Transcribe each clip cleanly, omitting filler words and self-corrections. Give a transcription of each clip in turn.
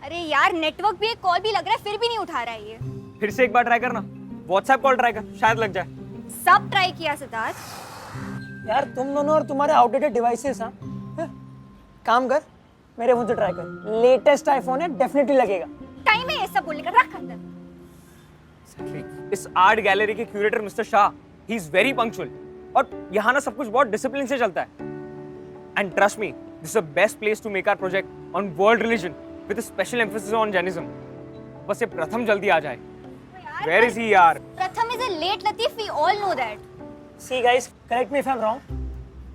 अरे यार नेटवर्क भी है, कॉल भी लग रहा है, फिर भी नहीं उठा रहा है ये। फिर से एक बार ट्राई करना, व्हाट्सएप कॉल ट्राई कर, शायद लग जाए। सब ट्राई किया सिद्धार्थ। यार तुम दोनों और तुम्हारे आउटडेटेड डिवाइसेस हाँ काम कर, मेरे फोन से ट्राई कर, लेटेस्ट आईफोन है, डेफिनेटली लगेगा। टाइम है ये सब बोलने का, रख अंदर। इस आर्ट गैलरी के curator mister Shah, he is very punctual और यहाँ ना सब कुछ बहुत डिसिप्लिन से चलता है। And trust me, this is the best place to make our project on world religion with a special emphasis on Jainism. बस ये प्रथम जल्दी आ जाए। वेयर इज ही यार? प्रथम इज अ लेट लतीफ, we all know that. See guys, correct me if I am wrong,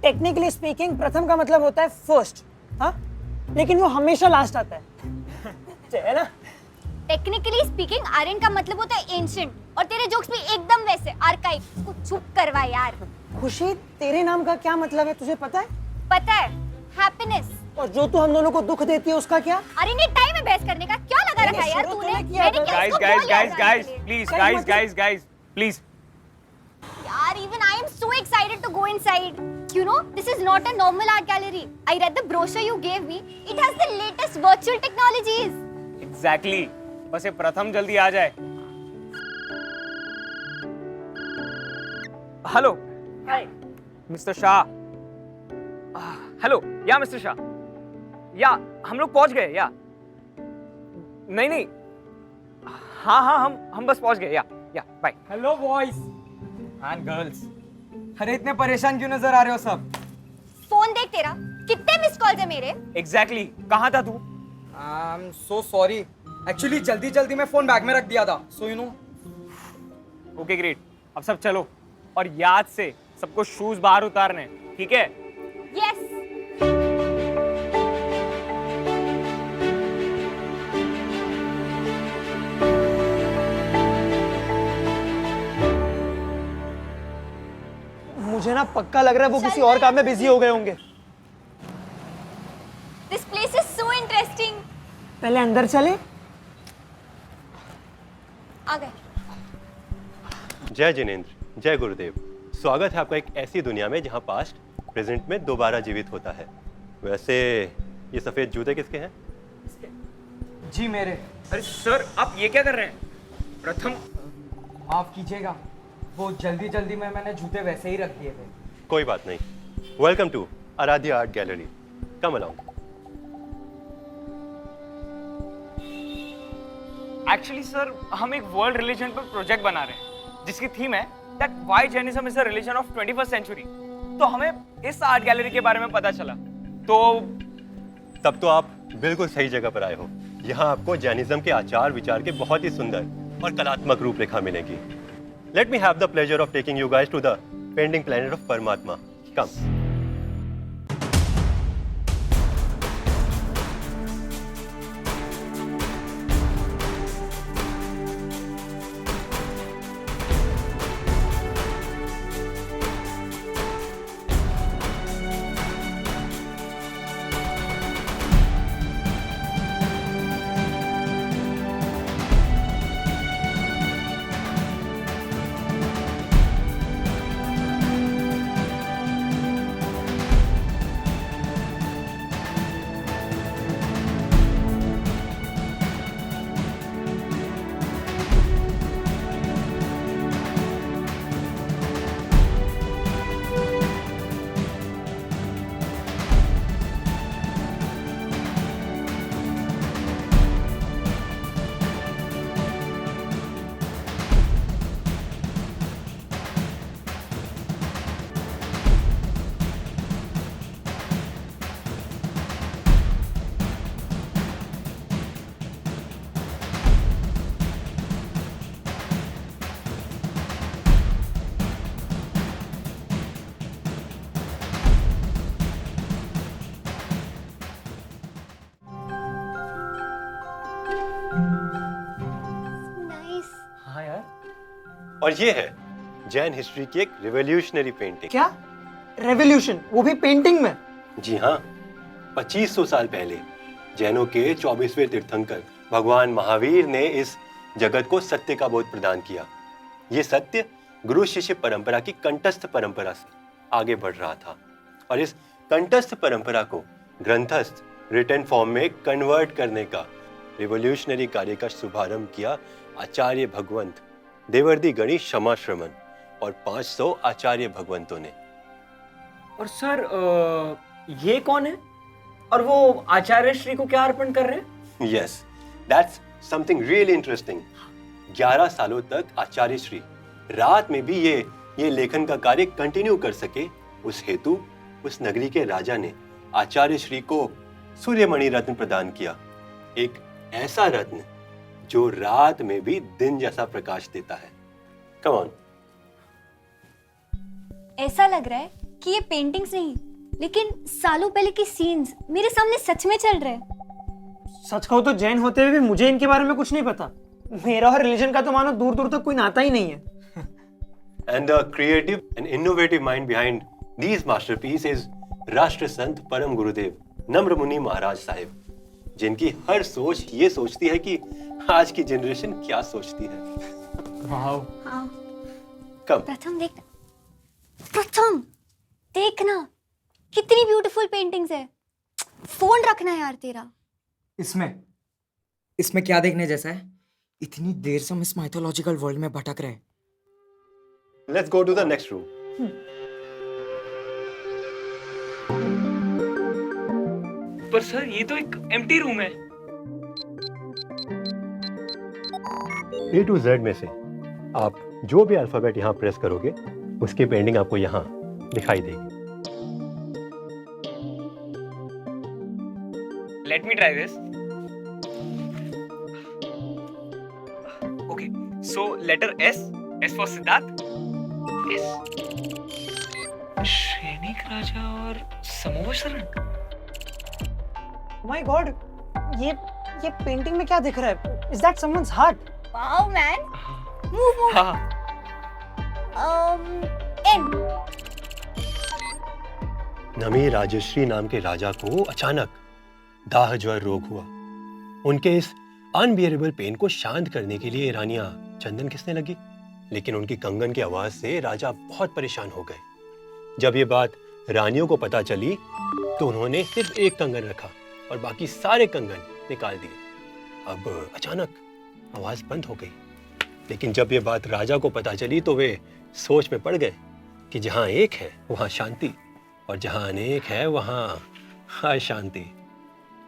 technically speaking Pratham का मतलब होता है फर्स्ट, हाँ, लेकिन वो हमेशा लास्ट आता है ना? टेक्निकली स्पीकिंग आर्यन का मतलब होता है एंशिएंट, और तेरे जोक्स भी एकदम वैसे आर्काइव। इसको चुप करवा यार। खुशी, तेरे नाम का क्या मतलब है तुझे पता है? पता है, हैप्पीनेस। और जो तू हम दोनों को दुख देती है उसका क्या? अरे नहीं, टाइम है बहस करने का, क्या लगा रखा है यार शुरू तूने? तूने किया मैंने था। क्या गाइस इसको गाइस बोल दिया गाइस जाने गाइस के लिए? प्लीज, कहीं गाइस मत- गाइस गाइस प्लीज। यार, even I am so excited to go inside. You know, this is not a normal art gallery. I read the brochure you gave me. It has the latest virtual technologies. Exactly, बस ये प्रथम जल्दी आ जाए। Hello hi, mister Shah. Hello या mister Shah, या हम लोग पहुंच गए या नहीं नहीं, हाँ हाँ हम बस पहुंच गए या bye. Hello boys and girls, अरे इतने परेशान क्यों नजर आ रहे हो सब? फोन देख तेरा, कितने मिस कॉल्स है मेरे? एग्जैक्टली, कहाँ था तू? I am so sorry, actually जल्दी जल्दी मैं फोन बैग में रख दिया था, so you know. Okay great, अब सब चलो और याद से सबको शूज बाहर उतारने, ठीक है? Yes. मुझे ना पक्का लग रहा है वो किसी और काम में बिजी हो गए होंगे। This place is so interesting. पहले अंदर चले। आ गए। जय जिनेंद्र, जय गुरुदेव। स्वागत है आपका एक ऐसी दुनिया में जहां पास्ट प्रेजेंट में दोबारा जीवित होता है। वैसे ये सफेद जूते किसके हैं? जी मेरे। अरे सर, आप ये क्या कर रहे हैं? प्रथम, माफ कीजिएगा, वो जल्दी जल्दी में मैंने जूते वैसे ही रख दिए थे। कोई बात नहीं। Welcome to Aaradhya art gallery, come along. Actually sir, हम एक वर्ल्ड रिलीजन पर प्रोजेक्ट बना रहे हैं जिसकी थीम है that why Jainism is a religion of 21st century. तो हमें इस आर्ट गैलरी के बारे में पता चला, तो तब तो आप बिल्कुल सही जगह पर आए हो। यहाँ आपको जैनिज्म के आचार विचार के बहुत ही सुंदर और कलात्मक रूपरेखा मिलेगी। Let me have the pleasure of taking you guys to the pending planet of परमात्मा। कम। Nice. हाँ यार, और ये है जैन हिस्ट्री की एक रिवॉल्यूशनरी पेंटिंग। क्या? रेवोल्यूशन, वो भी पेंटिंग में? जी हाँ, 2500 साल पहले जैनों के 24वें तीर्थंकर भगवान महावीर ने इस जगत को सत्य का बोध प्रदान किया। ये सत्य गुरु शिष्य परंपरा की कंठस्थ परंपरा से आगे बढ़ रहा था और इस कंठस्थ परंपरा को ग्रंथस्थ रिटन फॉर्म में कन्वर्ट करने का रिवोल्यूशनरी कार्य का शुभारंभ किया आचार्य भगवंत, देवर्दी गणी क्षमा श्रमण और 500 आचार्य भगवंतों ने। और सर ये कौन है और वो आचार्य श्री को क्या अर्पण कर रहे हैं? Yes, that's something really interesting. 11 सालों तक आचार्य श्री रात में भी ये लेखन का कार्य कंटिन्यू कर सके, उस हेतु उस नगरी के राजा ने आचार्य श्री को सूर्यमणि रत्न प्रदान किया, एक ऐसा रत्न जो रात में भी दिन जैसा प्रकाश देता है। Come on. ऐसा लग रहा है कि ये पेंटिंग्स नहीं लेकिन सालों पहले की सीन्स मेरे सामने सच में चल रहे हैं। सच कहूँ तो जैन होते हुए भी मुझे इनके बारे में कुछ नहीं पता। मेरा और रिलीजन का तो मानो दूर दूर तक कोई नाता ही नहीं है। And the creative and innovative mind behind these masterpieces is राष्ट्र संत परम गुरुदेव नम्र मुनि महाराज साहिब, जिनकी हर सोच ये सोचती है कि आज की जनरेशन क्या सोचती है। वाओ। हाँ। कम। प्रथम देखना कितनी ब्यूटीफुल पेंटिंग्स है। फोन रखना यार तेरा। इसमें क्या देखने जैसा है? इतनी देर से हम इस माइथोलॉजिकल वर्ल्ड में भटक रहे हैं। Let's go to the next room. पर सर ये तो एक एम्प्टी रूम है। A to Z में से आप जो भी अल्फाबेट यहाँ प्रेस करोगे उसकी पेंटिंग आपको यहाँ दिखाई देगी। Let me try this. Okay, so letter S for Siddharth. Shrenik राजा और समोवसरण। माय गॉड, ये पेंटिंग में क्या दिख रहा है? Is that someone's heart? Wow man, move हाँ। एन। नमी राजश्री नाम के राजा को अचानक दाह ज्वर रोग हुआ। उनके इस अनबियरेबल पेन को शांत करने के लिए रानियां चंदन घिसने लगी, लेकिन उनकी कंगन की आवाज से राजा बहुत परेशान हो गए। जब ये बात रानियों को पता चली तो उन्होंने सिर्फ एक कंगन रखा और बाकी सारे कंगन निकाल दिए। अब अचानक आवाज बंद हो गई, लेकिन जब ये बात राजा को पता चली तो वे सोच में पड़ गए कि जहां एक है वहां शांति और जहां अनेक है वहां अशांति।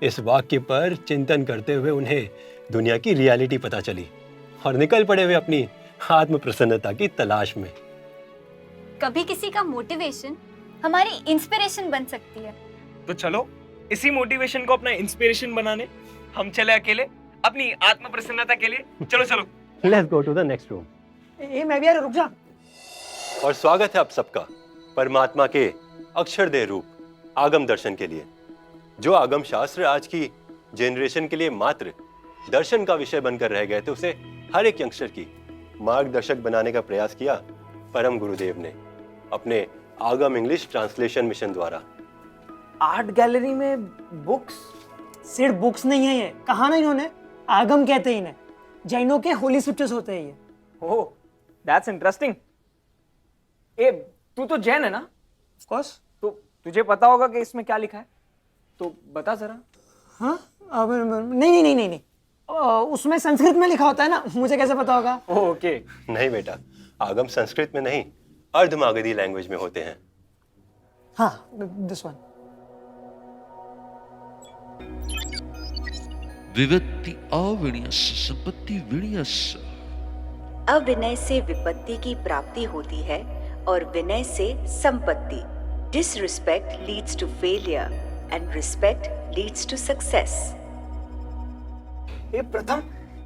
इस वाक्य पर चिंतन करते हुए उन्हें दुनिया की रियलिटी पता चली और निकल पड़े हुए अपनी आत्म प्रसन्नता की तलाश में। कभी किसी का मोटिवेशन हमारी इंस्पिरेशन बन सकती है। तो चलो इसी मोटिवेशन को अपना इंस्पिरेशन बनाने हम चले अकेले अपनी आत्म प्रसन्नता के लिए। चलो चलो। Let's go to the next room. ए मैं भी यार, रुक जा। और स्वागत है आप सबका परमात्मा के अक्षरदेह रूप आगम दर्शन के लिए। जो आगम शास्त्र आज की जनरेशन के लिए मात्र दर्शन का विषय बनकर रह गए थे, उसे हर एक यंगस्टर की मार्गदर्शक बनाने का प्रयास किया परम गुरुदेव ने अपने आगम इंग्लिश ट्रांसलेशन मिशन द्वारा। आर्ट गैलरी में बुक्स? सिर्फ बुक्स नहीं है, ये कहा ना इन्होंने, आगम कहते हैं इन्हें। जैनों के होली स्क्रिप्चर्स होते हैं ये। ओह, दैट्स इंटरेस्टिंग। ए, तू तो जैन है ना? Of course. तो तुझे पता होगा कि इसमें क्या लिखा है, तो बता जरा। हाँ, नहीं, उसमें संस्कृत में लिखा होता है ना, मुझे कैसे पता होगा? ओके। नहीं बेटा, आगम संस्कृत में नहीं, अर्धमागधी लैंग्वेज में होते हैं। हाँ, दिस वन। विपत्ति अविनयस्य संपत्ति विनयस्य। अविनय से विपत्ति की प्राप्ति होती है और विनय से संपत्ति। Disrespect leads to failure and respect leads to success. ए Pratham,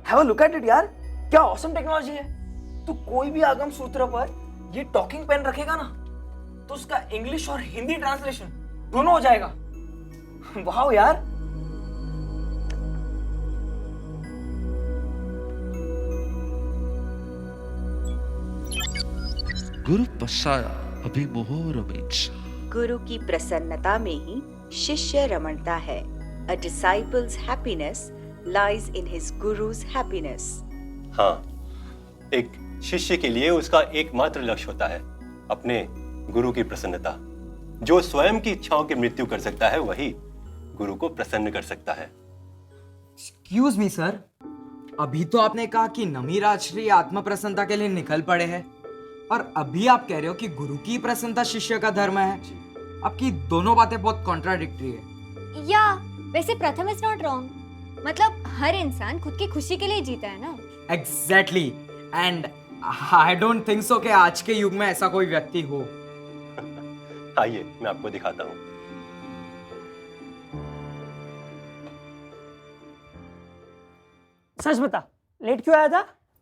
have a look at it यार, क्या ऑसम टेक्नोलॉजी है। तू कोई भी आगम सूत्र पर ये टॉकिंग पेन रखेगा ना तो उसका इंग्लिश और हिंदी ट्रांसलेशन दोनों हो जाएगा। वाह यार। गुरु पसाया अभिमोहो रमेश। गुरु की प्रसन्नता में ही शिष्य रमणता है। A disciple's happiness lies in his guru's happiness. हाँ, एक शिष्य के लिए उसका एकमात्र लक्ष्य होता है अपने गुरु की प्रसन्नता। जो स्वयं की इच्छाओं की मृत्यु कर सकता है वही गुरु को प्रसन्न कर सकता है। एक्सक्यूज मी सर, अभी तो आपने कहा कि नमी राजश्री आत्म प्रसन्नता के लिए निकल पड़े हैं, और अभी आप कह रहे हो कि गुरु की प्रसन्नता शिष्य का धर्म है। आपकी दोनों बातें बहुत कॉन्ट्राडिक्टरी है। या वैसे प्रथम इज नॉट रॉन्ग, मतलब हर इंसान खुद की खुशी के लिए जीता है ना। Exactly, and I don't think so कि आज के युग में ऐसा कोई व्यक्ति हो। आइए मैं आपको दिखाता हूँ। सच बता, लेट क्यों आया था?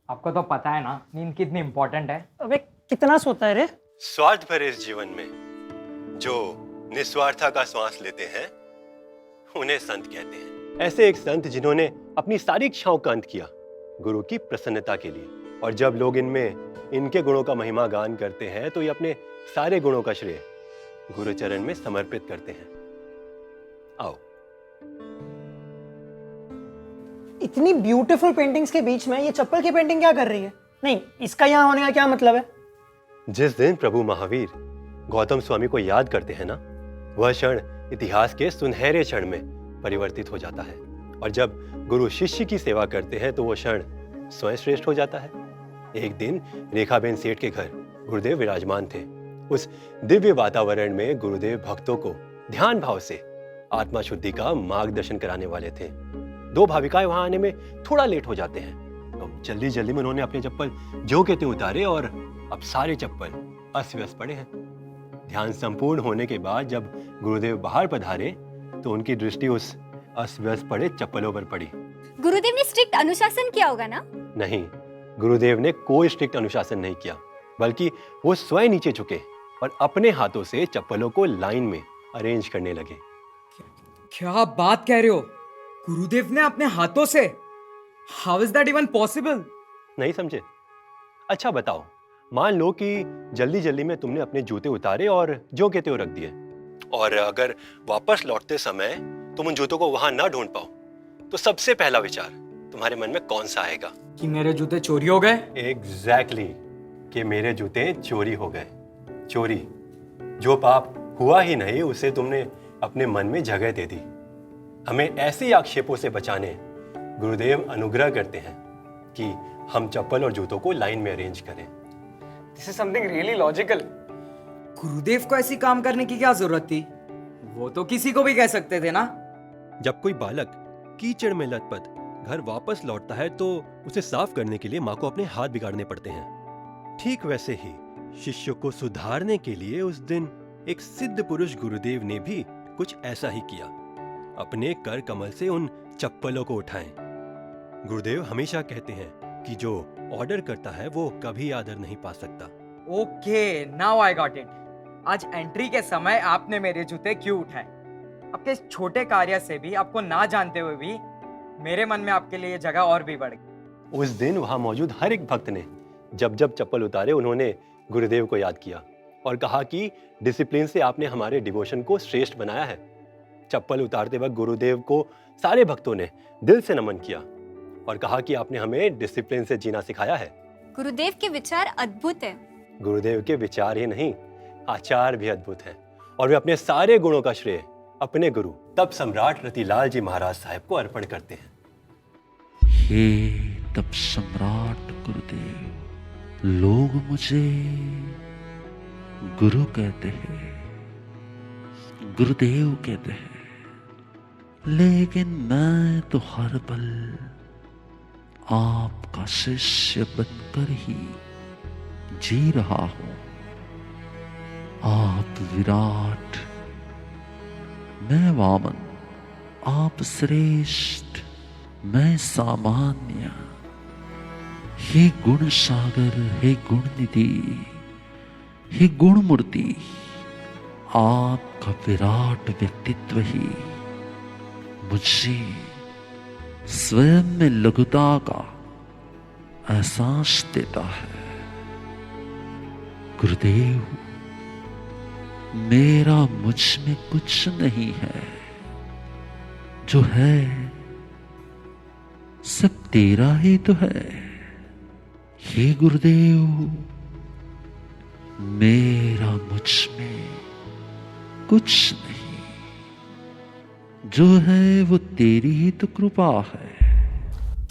आपको तो पता है ना नींद कितनी इंपॉर्टेंट है। अबे कितना सोता है रे? स्वार्थ भरे इस जीवन में जो निस्वार्था का श्वास लेते हैं उन्हें संत कहते हैं। ऐसे एक संत जिन्होंने अपनी सारी इच्छाओं का अंत किया गुरु की प्रसन्नता के लिए, और जब लोग इनमें इनके गुणों का महिमा गान करते हैं तो ये अपने सारे गुणों का श्रेय गुरु चरण में समर्पित करते हैं। आओ। इतनी ब्यूटीफुल पेंटिंग्स के बीच में ये चप्पल की पेंटिंग क्या कर रही है? नहीं, इसका यहाँ होने का क्या मतलब है? जिस दिन प्रभु महावीर गौतम स्वामी को याद करते हैं ना, वह क्षण इतिहास के सुनहरे क्षण में परिवर्तित हो जाता है, और जब गुरु शिष्य की सेवा करते हैं तो वह क्षण स्वयं श्रेष्ठ हो जाता है। एक दिन रेखाबेन सेठ के घर गुरुदेव विराजमान थे। उस दिव्य वातावरण में गुरुदेव भक्तों को ध्यान भाव से आत्मा शुद्धि का मार्गदर्शन कराने वाले थे। दो भाविकाएं वहां आने में थोड़ा लेट हो जाते हैं, तो जल्दी जल्दी में उन्होंने अपने चप्पल जो के त्यों उतारे और अब सारे चप्पल अस्त व्यस्त पड़े हैं। ध्यान संपूर्ण होने के बाद जब गुरुदेव बाहर पधारे तो उनकी दृष्टि उस अस्त व्यस्त पड़े चप्पलों पर पड़ी। गुरुदेव ने स्ट्रिक्ट अनुशासन किया होगा ना? नहीं, गुरुदेव ने कोई स्ट्रिक्ट अनुशासन नहीं किया, बल्कि वो स्वयं नीचे झुके और अपने हाथों से चप्पलों को लाइन में अरेंज करने लगे। क्या बात कह रहे हो? गुरुदेव ने अपने हाथों से? How is that even possible? नहीं समझे? अच्छा बताओ, मान लो कि जल्दी जल्दी में तुमने अपने जूते उतारे और जो के त्यों रख दिए, और अगर वापस लौटते समय तुम उन जूतों को वहां ना ढूंढ पाओ तो सबसे पहला विचार तुम्हारे मन में कौन सा आएगा? कि मेरे जूते चोरी हो गए। एग्जैक्टली, कि मेरे जूते चोरी हो गए। चोरी, जो पाप हुआ ही नहीं उसे तुमने अपने मन में जगह दे दी। हमें ऐसे आक्षेपों से बचाने गुरुदेव अनुग्रह करते हैं कि हम चप्पल और जूतों को लाइन में अरेंज करें। This is something really logical. गुरुदेव को ऐसी काम करने की क्या जरूरत थी? वो तो किसी को भी कह सकते थे ना। जब कोई बालक कीचड़ में लथपथ घर वापस लौटता है तो उसे साफ करने के लिए माँ को अपने हाथ बिगाड़ने पड़ते हैं। ठीक वैसे ही शिष्य को सुधारने के लिए उस दिन एक सिद्ध पुरुष गुरुदेव ने भी कुछ ऐसा ही किया। अपने कर कमल से उन चप्पलों को उठाएं। गुरुदेव हमेशा कहते हैं कि जो ऑर्डर करता है वो कभी आदर नहीं पा सकता। Okay, now I got it. आज एंट्री के समय आपने मेरे जूते क्यों उठाए? आपके इस छोटे कार्य से भी, आपको ना जानते हुए भी, मेरे मन में आपके लिए जगह और भी बढ़ गई। उस दिन वहां मौजूद हर एक भक्त ने जब जब चप्पल उतारे उन्होंने गुरुदेव को याद किया और कहा कि डिसिप्लिन से आपने हमारे डिवोशन को श्रेष्ठ बनाया है। चप्पल उतारते वक्त गुरुदेव को सारे भक्तों ने दिल से नमन किया और कहा कि आपने हमें डिसिप्लिन से जीना सिखाया है। गुरुदेव के विचार अद्भुत है। गुरुदेव के विचार ही नहीं, आचार भी अद्भुत है, और वे अपने सारे गुणों का श्रेय अपने गुरु तप सम्राट रतिलाल जी महाराज साहब को अर्पण करते हैं। हे तप सम्राट गुरुदेव, लोग मुझे गुरु कहते हैं, गुरुदेव कहते हैं, लेकिन मैं तो हर पल आपका शिष्य बनकर ही जी रहा हूं। आप विराट, मैं वामन, आप श्रेष्ठ, मैं सामान्य। हे गुण सागर, हे गुण निधि, हे गुण मूर्ति, आपका विराट व्यक्तित्व ही मुझे स्वयं में लघुता का एहसास देता है। गुरुदेव, मेरा मुझ में कुछ नहीं है, जो है सब तेरा ही तो है। हे गुरुदेव, मेरा मुझ में कुछ नहीं। जो है वो तेरी ही तो कृपा है।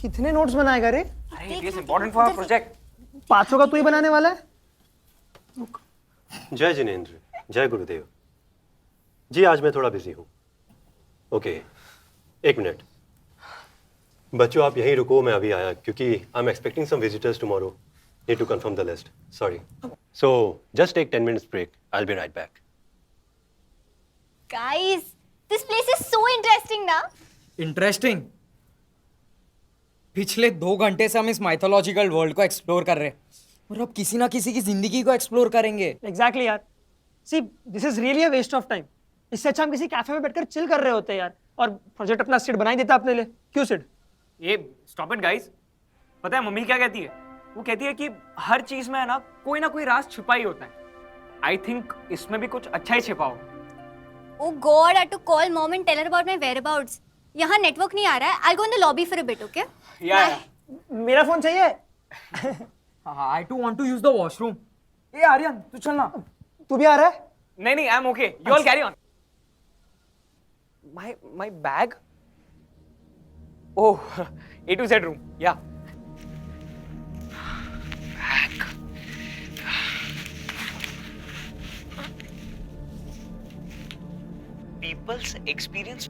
कितने नोट्स बनाएगा रे? अरे it is important for our project. 500 का तू ही बनाने वाला है? जय जिनेंद्र, जय गुरुदेव जी। आज मैं थोड़ा बिजी हूँ। ओके, एक मिनट। बच्चों आप यहीं रुको, मैं अभी आया, क्योंकि I am expecting some visitors tomorrow. Need to confirm the list, sorry. So just take 10 minutes break, I will be right back. Guys, this place is so interesting ना? इंटरेस्टिंग। पिछले 2 घंटे से हम इस माइथोलॉजिकल वर्ल्ड को explore कर रहे हैं और अब किसी ना किसी की जिंदगी को एक्सप्लोर करेंगे। एग्जैक्टली यार। See this is really a waste of time. इससे अच्छा हम किसी कैफे में बैठकर चिल कर रहे होते यार, और प्रोजेक्ट अपना सिड बना ही देता अपने लिए। क्यों सिड? ये स्टॉप इट गाइस। पता है मम्मी क्या कहती है? वो कहती है कि हर चीज में है ना कोई राज छिपा ही होता है। आई थिंक इसमें भी कुछ अच्छा ही छिपा हो। Oh God, I had to call mom and tell her about my whereabouts. यहाँ नेटवर्क नहीं आ रहा है. I'll go in the lobby for a bit, okay? Yeah. मेरा फोन चाहिए? I too want to use the washroom. ए आर्यन तू चल ना। तू भी आ रहा है? नहीं, I am okay. You all carry on. My bag? Oh, A to Z room. Yeah. People's experience.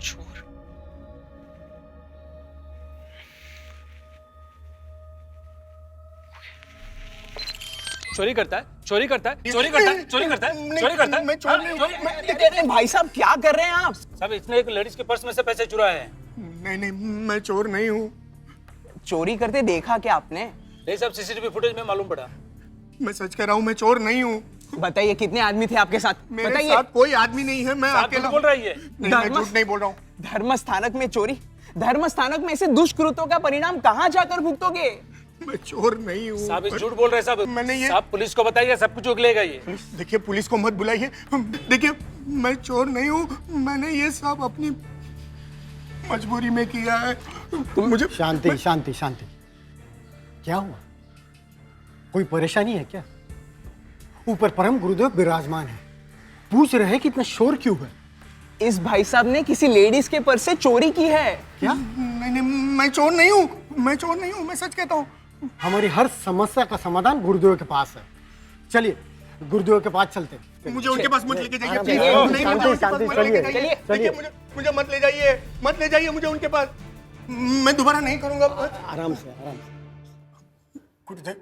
चोर। चोरी करता है, चोरी करता है, चोरी करता है, चोरी करता है, चोरी करता है। मैं चोर नहीं हूँ। भाई साहब क्या कर रहे हैं आप? सब इसने एक लेडीज के पर्स में से पैसे चुराए हैं। नहीं, मैं चोर नहीं हूँ। चोरी करते देखा क्या आपने? नहीं सब सीसीटीवी फुटेज में मालूम पड़ा। मैं सच कह रहा हूँ, मैं चोर नहीं हूँ। बताइए कितने आदमी थे आपके साथ? साथ कोई आदमी नहीं है, मैं अकेला बोल रही है। मैं झूठ नहीं बोल रहा हूँ। धर्म स्थानक में चोरी, धर्म स्थानक में ऐसे दुष्कृतों का परिणाम कहाँ जाकर भुगतोगे? मैं चोर नहीं हूँ। साहब झूठ बोल रहे हैं साहब। मैंने ये साहब पुलिस को बताइए, सब कुछ उगलेगा ये। देखिए पुलिस को मत बुलाइए। देखिए मैं चोर नहीं हूँ, मैंने ये सब अपनी मजबूरी में किया है। मुझे शांति शांति शांति। क्या हुआ? कोई परेशानी है क्या? ऊपर परम गुरुदेव विराजमान है, पूछ रहे हैं कि इतना शोर क्यों है? इस भाई साहब ने किसी लेडीज के पर्स से चोरी की है। क्या? नहीं, मैं चोर नहीं हूँ, मैं चोर नहीं हूँ, मैं सच कहता हूँ। हमारी हर समस्या का समाधान गुरुदेव के पास है। चलिए गुरुदेव के पास चलते हैं। मुझे उनके पास मत लेके जाइए आराम प्लीज। से, नहीं, मुझे शांति, उनके पास शांति, मत लेके चलिए, जाइए। चलिए। देखिए, मुझे मत ले जाइए, मत ले जाइए मुझे उनके पास। मैं दोबारा नहीं करूंगा। आराम से आराम से।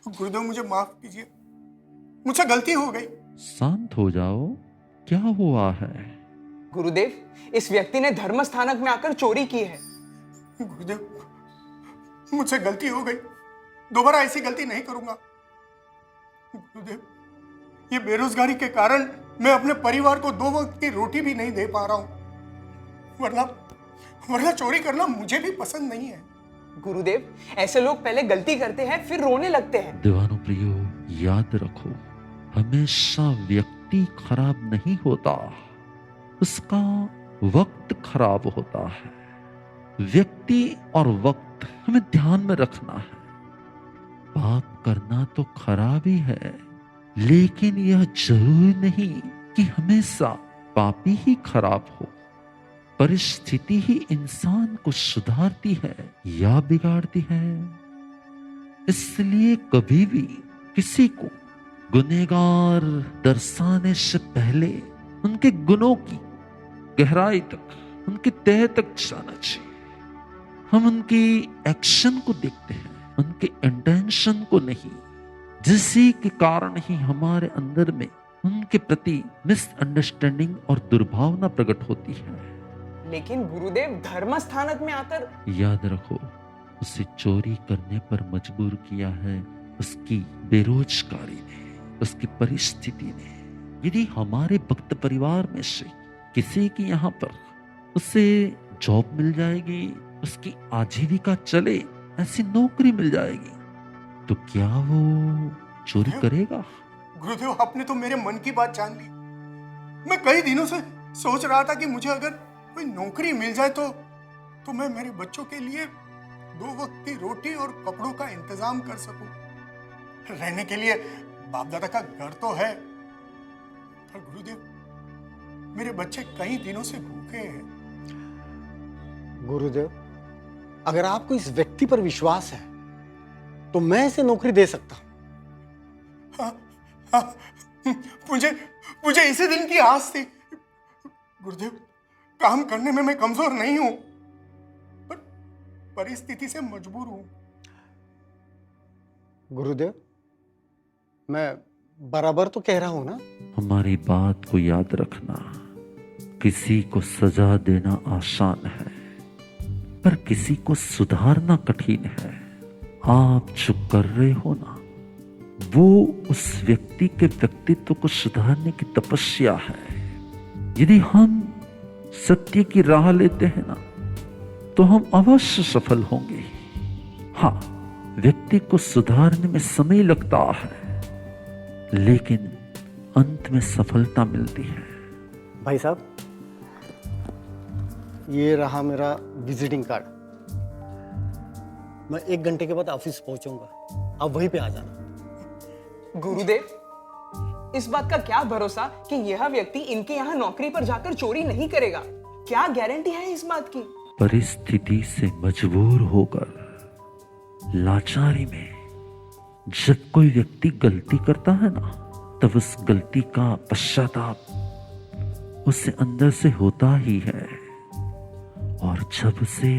गुरुदेव मुझे माफ कीजिए, मुझसे गलती हो गई। शांत हो जाओ, क्या हुआ है? गुरुदेव इस व्यक्ति ने धर्म स्थानक में आकर चोरी की है। गुरुदेव मुझसे गलती हो गई, दोबारा ऐसी गलती नहीं करूंगा। गुरुदेव ये बेरोजगारी के कारण मैं अपने परिवार को 2 वक्त की रोटी भी नहीं दे पा रहा हूं, वरना चोरी करना मुझे भी पसंद नहीं है। गुरुदेव ऐसे लोग पहले गलती करते हैं फिर रोने लगते हैं। दीवानों प्रियो, याद रखो, हमेशा व्यक्ति खराब नहीं होता, उसका वक्त खराब होता है। व्यक्ति और वक्त हमें ध्यान में रखना है। पाप करना तो खराब ही है, लेकिन यह जरूरी नहीं कि हमेशा पापी ही खराब हो। परिस्थिति ही इंसान को सुधारती है या बिगाड़ती है। इसलिए कभी भी किसी को गुनहगार दर्शाने से पहले उनके गुनों की गहराई तक, उनके तह तक जाना चाहिए। हम उनकी एक्शन को देखते हैं, उनके इंटेंशन को नहीं, जिसी के कारण ही हमारे अंदर में उनके प्रति मिसअंडरस्टैंडिंग और दुर्भावना प्रकट होती है। लेकिन गुरुदेव धर्म स्थानक में आकर, याद रखो, उसे चोरी करने पर मजबूर किया है उसकी बेरोजगारी ने, उसकी परिस्थिति ने। यदि हमारे भक्त परिवार में से किसी की यहाँ पर उसे जॉब मिल जाएगी, उसकी आजीविका चले, ऐसी नौकरी मिल जाएगी, तो क्या वो चोरी करेगा? गुरुदेव आपने तो मेरे मन की बात जान ली। मैं कई दिनों से सोच रहा था कि मुझे अगर कोई नौकरी मिल जाए तो मैं मेरे बच्चों के लिए 2 वक्त की रोटी और कपड़ों का इंतजाम कर सकूं। रहने के लिए बाप दादा का घर तो है, पर गुरुदेव मेरे बच्चे कई दिनों से भूखे हैं। गुरुदेव, अगर आपको इस व्यक्ति पर विश्वास है तो मैं इसे नौकरी दे सकता हूं। हाँ, मुझे इसी दिन की आस थी। गुरुदेव, काम करने में मैं कमजोर नहीं हूं, पर परिस्थिति से मजबूर हूं। गुरुदेव, मैं बराबर तो कह रहा हूं ना? हमारी बात को याद रखना, किसी को सजा देना आसान है पर किसी को सुधारना कठिन है। आप जो कर रहे हो ना, वो उस व्यक्ति के व्यक्तित्व को सुधारने की तपस्या है। यदि हम सत्य की राह लेते हैं ना, तो हम अवश्य सफल होंगे। हाँ, व्यक्ति को सुधारने में समय लगता है, लेकिन अंत में सफलता मिलती है। भाई साहब, ये रहा मेरा विजिटिंग कार्ड। मैं 1 घंटे के बाद ऑफिस पहुंचूंगा, आप वहीं पे आ जाना। गुरुदेव, इस बात का क्या भरोसा कि यह व्यक्ति इनके यहाँ नौकरी पर जाकर चोरी नहीं करेगा? क्या गारंटी है इस बात की? परिस्थिति से मजबूर होकर लाचारी में जब कोई व्यक्ति गलती करता है ना, तब उस गलती का पश्चाताप उससे अंदर से होता ही है। और जब उसे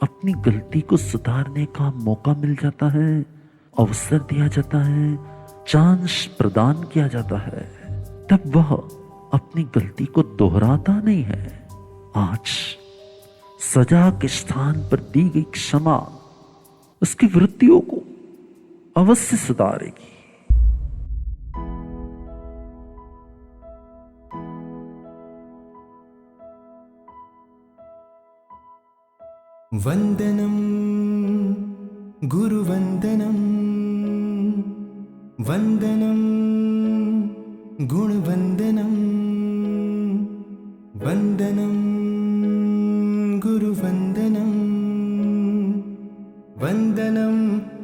अपनी गलती को सुधारने का मौका मिल जाता है, अवसर दिया जाता है, चांस प्रदान किया जाता है, तब वह अपनी गलती को दोहराता नहीं है। आज सजा के स्थान पर दी गई क्षमा उसकी वृत्तियों को अवश्य सुधारेगी। वंदनम गुरुवंदनम, वंदनम गुणवंदनम, वंदनम गुरुवंदनम, वंदनम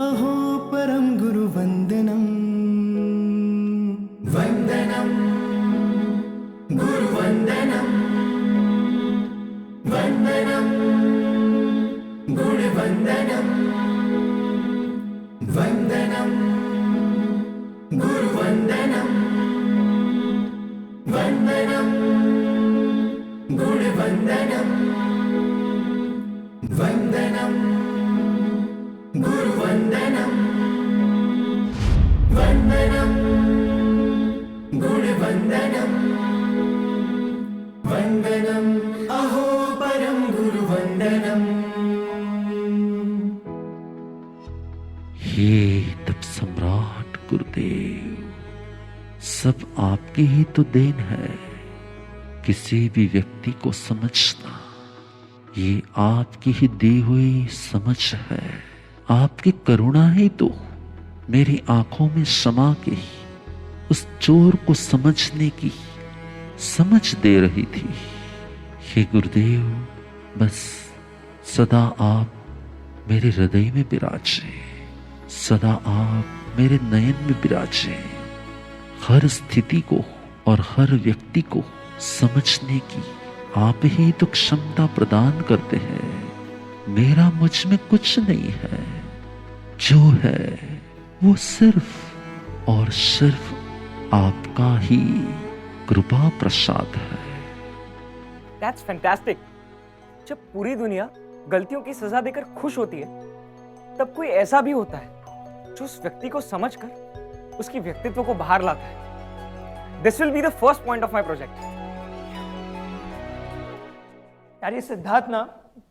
अहो परम गुरुवंदनम, वंदनम गुरुवंदनम, वंदनम गुणवंदनम, वंदनम गुरुवंदनम, वंदनम गुणवंदनम, वंदनम गुरुवंदनम, वंदनम गुणवंदनम, वंदनम अहो परम गुरुवंदनम। हे तप सम्राट गुरुदेव, सब आपकी ही तो देन है। किसी भी व्यक्ति को समझना, ये आपकी ही दी हुई समझ है। आपकी करुणा ही तो मेरी आंखों में समा के उस चोर को समझने की समझ दे रही थी। हे गुरुदेव, बस सदा आप मेरे हृदय में विराजे, सदा आप मेरे नयन में विराजे। हर स्थिति को और हर व्यक्ति को समझने की आप ही तो क्षमता प्रदान करते हैं। मेरा मुझ में कुछ नहीं है, जो है वो सिर्फ और सिर्फ आपका ही कृपा प्रसाद है। That's fantastic. जब पूरी दुनिया गलतियों की सजा देकर खुश होती है, तब कोई ऐसा भी होता है जो उस व्यक्ति को समझकर उसकी व्यक्तित्व को बाहर लाता है। This will be the first point of my project. यार ये सिद्धार्थ ना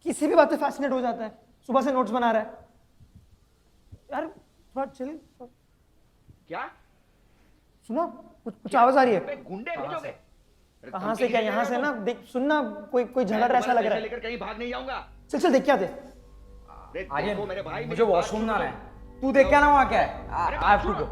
किसी भी बात से फैसिनेट हो जाता है। सुबह से नोट्स बना रहा है। यार थोड़ा चिल। क्या सुनो, कुछ आवाज आ रही है। गुंडे भेजोगे? कहाँ से? क्या यहाँ से ना? देख सुनना, कोई झगड़ रहा ऐसा लग रहा है। लेकर कहीं भाग नहीं जाऊंगा। चल देख क्या थे। आर्यन, मेरे भाई मुझे वॉशरूम ना है। तू देख क्या ना वहाँ क्या है। I have to go.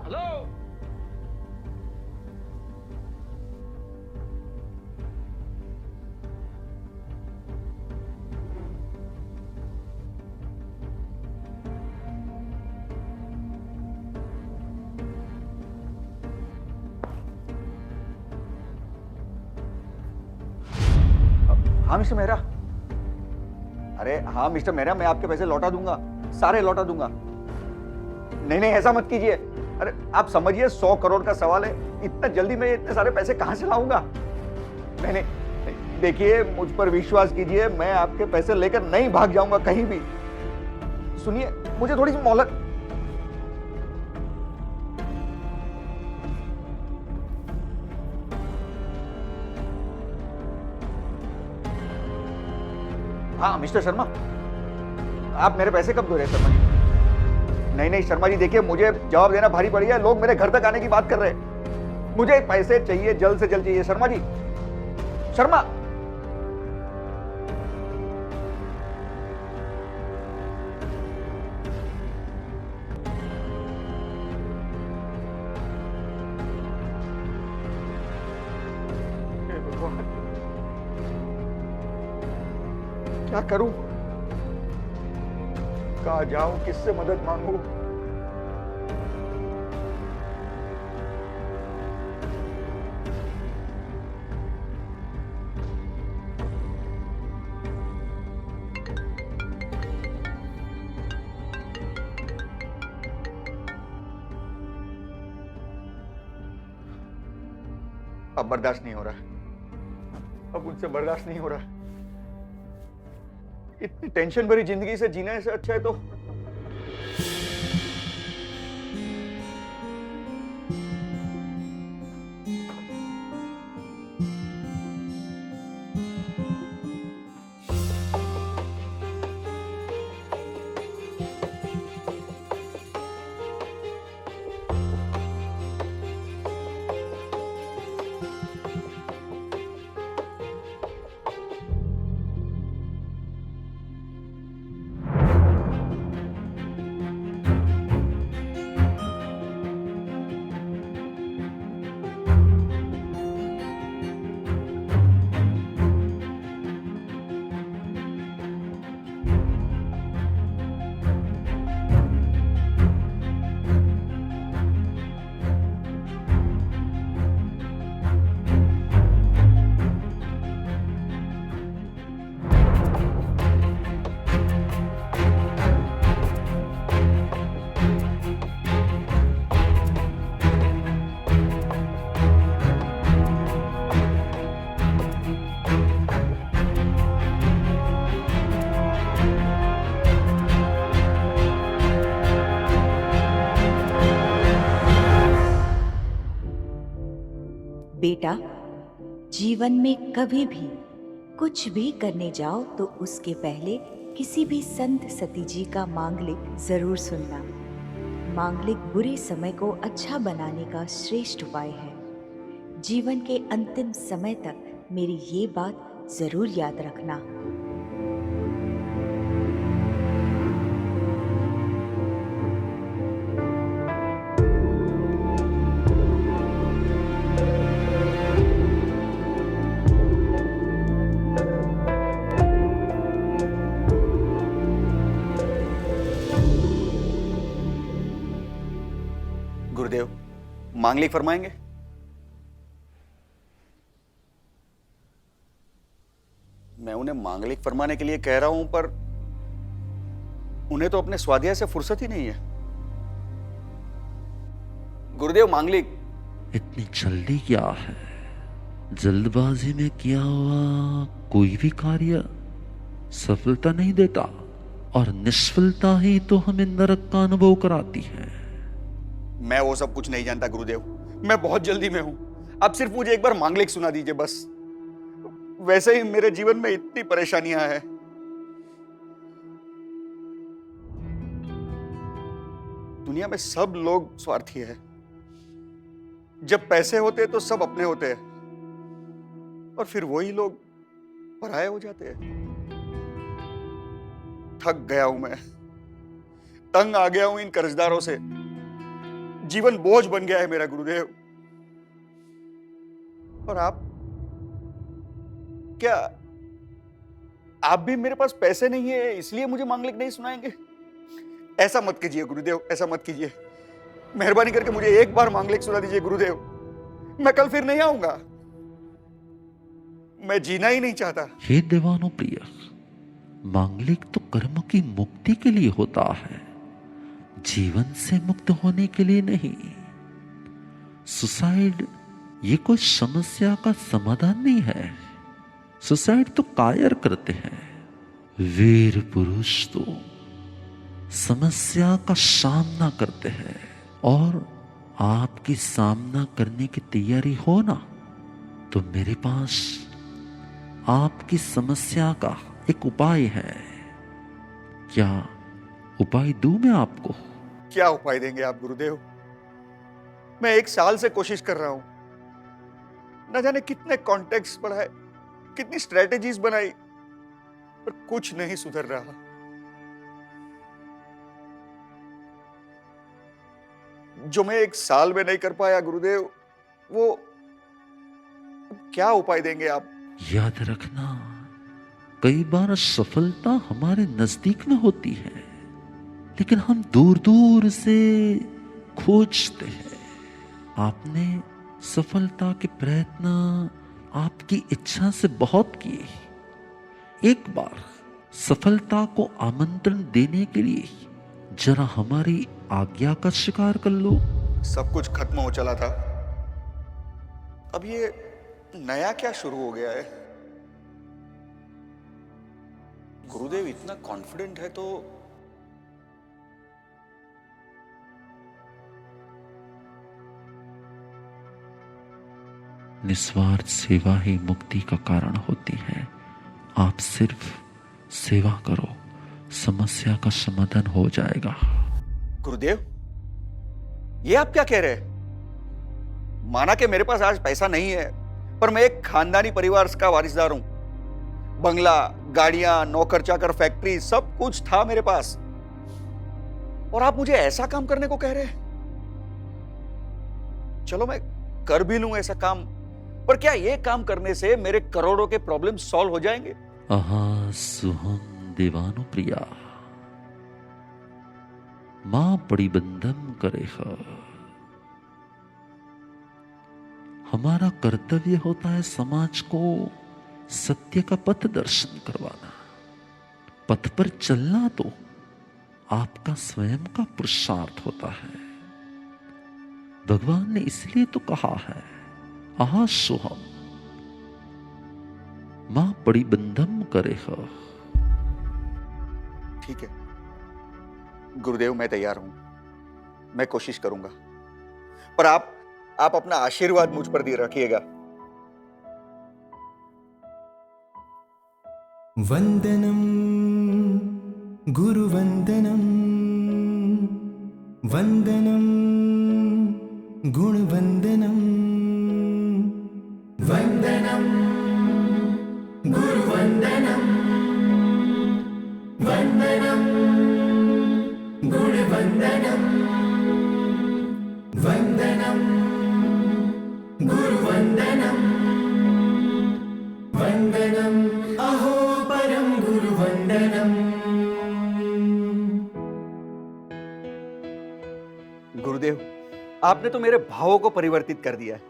हाँ मिस्टर मेहरा, अरे हाँ मिस्टर मेहरा, मैं आपके पैसे लौटा दूंगा, सारे लौटा दूंगा। नहीं नहीं ऐसा मत कीजिए, अरे आप समझिए 100 करोड़ का सवाल है, इतना जल्दी मैं इतने सारे पैसे कहां से लाऊंगा? नहीं नहीं देखिए मुझ पर विश्वास कीजिए, मैं आपके पैसे लेकर नहीं भाग जाऊंगा कहीं भी। सुनिए मुझे थोड़ी सी मोहलत। हाँ मिस्टर शर्मा, आप मेरे पैसे कब दे रहे हैं शर्मा जी? नहीं नहीं शर्मा जी देखिए, मुझे जवाब देना भारी पड़ गया, लोग मेरे घर तक आने की बात कर रहे हैं। मुझे पैसे चाहिए, जल्द से जल्द चाहिए शर्मा जी। शर्मा क्या करूं, कहां जाऊं, किससे मदद मांगू? अब बर्दाश्त नहीं हो रहा, अब मुझसे बर्दाश्त नहीं हो रहा। इतनी टेंशन भरी जिंदगी से जीना से अच्छा है तो बेटा, जीवन में कभी भी कुछ भी करने जाओ तो उसके पहले किसी भी संत सती जी का मांगलिक जरूर सुनना। मांगलिक बुरे समय को अच्छा बनाने का श्रेष्ठ उपाय है। जीवन के अंतिम समय तक मेरी ये बात जरूर याद रखना। गुरुदेव मांगलिक फरमाएंगे? मैं उन्हें मांगलिक फरमाने के लिए कह रहा हूं, पर उन्हें तो अपने स्वाध्याय से फुर्सत ही नहीं है। गुरुदेव मांगलिक। इतनी जल्दी क्या है? जल्दबाजी में किया हुआ कोई भी कार्य सफलता नहीं देता, और निष्फलता ही तो हमें नरक का अनुभव कराती है। मैं वो सब कुछ नहीं जानता गुरुदेव, मैं बहुत जल्दी में हूं। आप सिर्फ मुझे एक बार मांगलिक सुना दीजिए बस। वैसे ही मेरे जीवन में इतनी परेशानियां हैं। दुनिया में सब लोग स्वार्थी है। जब पैसे होते हैं तो सब अपने होते हैं, और फिर वही लोग पराये हो जाते हैं। थक गया हूं मैं, तंग आ गया हूं इन कर्जदारों से। जीवन बोझ बन गया है मेरा गुरुदेव। और आप क्या, आप भी मेरे पास पैसे नहीं है इसलिए मुझे मांगलिक नहीं सुनाएंगे? ऐसा मत कीजिए गुरुदेव, ऐसा मत कीजिए। मेहरबानी करके मुझे एक बार मांगलिक सुना दीजिए गुरुदेव। मैं कल फिर नहीं आऊंगा। मैं जीना ही नहीं चाहता। हे देवानो प्रिय, मांगलिक तो कर्म की मुक्ति के लिए होता है, जीवन से मुक्त होने के लिए नहीं। सुसाइड ये कोई समस्या का समाधान नहीं है। सुसाइड तो कायर करते हैं। वीर पुरुष तो समस्या का सामना करते हैं। और आपकी सामना करने की तैयारी हो ना, तो मेरे पास आपकी समस्या का एक उपाय है। क्या उपाय दूं मैं आपको? क्या उपाय देंगे आप गुरुदेव? मैं 1 साल से कोशिश कर रहा हूं, न जाने कितने कॉन्टेक्ट्स बढ़ाए, कितनी स्ट्रेटेजीज बनाई, पर कुछ नहीं सुधर रहा। जो मैं 1 साल में नहीं कर पाया गुरुदेव, वो क्या उपाय देंगे आप? याद रखना, कई बार सफलता हमारे नजदीक में होती है, लेकिन हम दूर दूर से खोजते हैं। आपने सफलता के प्रयत्न आपकी इच्छा से बहुत किए। एक बार सफलता को आमंत्रण देने के लिए जरा हमारी आज्ञा का शिकार कर लो। सब कुछ खत्म हो चला था, अब ये नया क्या शुरू हो गया है? गुरुदेव इतना कॉन्फिडेंट है तो निस्वार्थ सेवा ही मुक्ति का कारण होती है। आप सिर्फ सेवा करो, समस्या का समाधान हो जाएगा। गुरुदेव, ये आप क्या कह रहे हैं? माना कि मेरे पास आज पैसा नहीं है, पर मैं एक खानदानी परिवार का वारिसदार हूं। बंगला, गाड़ियां, नौकर चाकर, फैक्ट्री, सब कुछ था मेरे पास, और आप मुझे ऐसा काम करने को कह रहे हैं? चलो मैं कर भी लूं ऐसा काम, पर क्या ये काम करने से मेरे करोड़ों के प्रॉब्लम सॉल्व हो जाएंगे? आहा सुहम देवानु प्रिया, मां बड़ी बंदम करे। हमारा कर्तव्य होता है समाज को सत्य का पथ दर्शन करवाना। पथ पर चलना तो आपका स्वयं का पुरुषार्थ होता है। भगवान ने इसलिए तो कहा है, आहा सोहम मां बड़ी बंदम करे। ठीक है गुरुदेव, मैं तैयार हूं, मैं कोशिश करूंगा, पर आप अपना आशीर्वाद मुझ पर दिए रखिएगा। वंदनम गुरुवंदनम, वंदनम गुणवंदनम, वंदनम गुरुवंदनम, वंदनम गुणवंदनम, वंदनम गुरुवंदनम, वंदनम अहो परम गुरुवंदनम। गुरुदेव, आपने तो मेरे भावों को परिवर्तित कर दिया है।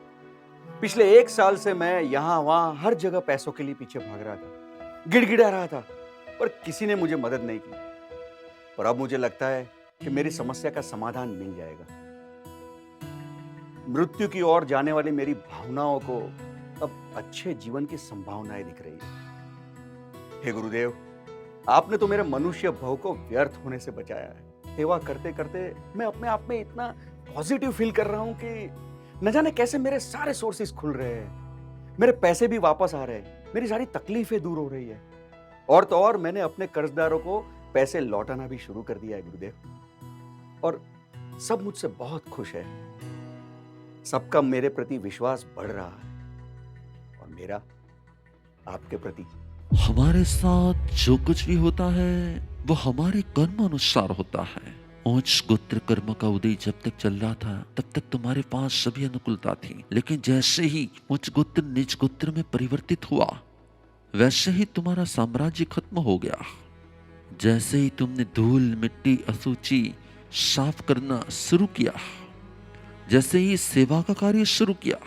पिछले 1 साल से मैं यहां वहां हर जगह पैसों के लिए पीछे भाग रहा था, गिड़गिड़ा रहा था, पर किसी ने मुझे मदद नहीं की। पर अब मुझे लगता है कि मेरी समस्या का समाधान मिल जाएगा। मृत्यु की ओर जाने वाली मेरी भावनाओं को अब अच्छे जीवन की संभावनाएं दिख रही है। हे गुरुदेव, आपने तो मेरे मनुष्य भाव को व्यर्थ होने से बचाया है। सेवा करते करते मैं अपने आप में इतना पॉजिटिव फील कर रहा हूं कि न जाने कैसे मेरे सारे सोर्सेस खुल रहे हैं, मेरे पैसे भी वापस आ रहे हैं, मेरी सारी तकलीफें दूर हो रही है, और तो और मैंने अपने कर्जदारों को पैसे लौटाना भी शुरू कर दिया है गुरुदेव, और सब मुझसे बहुत खुश है। सबका मेरे प्रति विश्वास बढ़ रहा है, और मेरा आपके प्रति। हमारे साथ जो कुछ भी होता है वो हमारे कर्म अनुसार होता है। उच्च गोत्र कर्म का उदय जब तक चल रहा था तब तक तुम्हारे पास सभी अनुकूलता थी, लेकिन जैसे ही उच्च गोत्र निज गोत्र में परिवर्तित हुआ वैसे ही तुम्हारा साम्राज्य खत्म हो गया। जैसे ही तुमने धूल मिट्टी अशुचि साफ करना शुरू किया, जैसे ही सेवा का कार्य शुरू किया,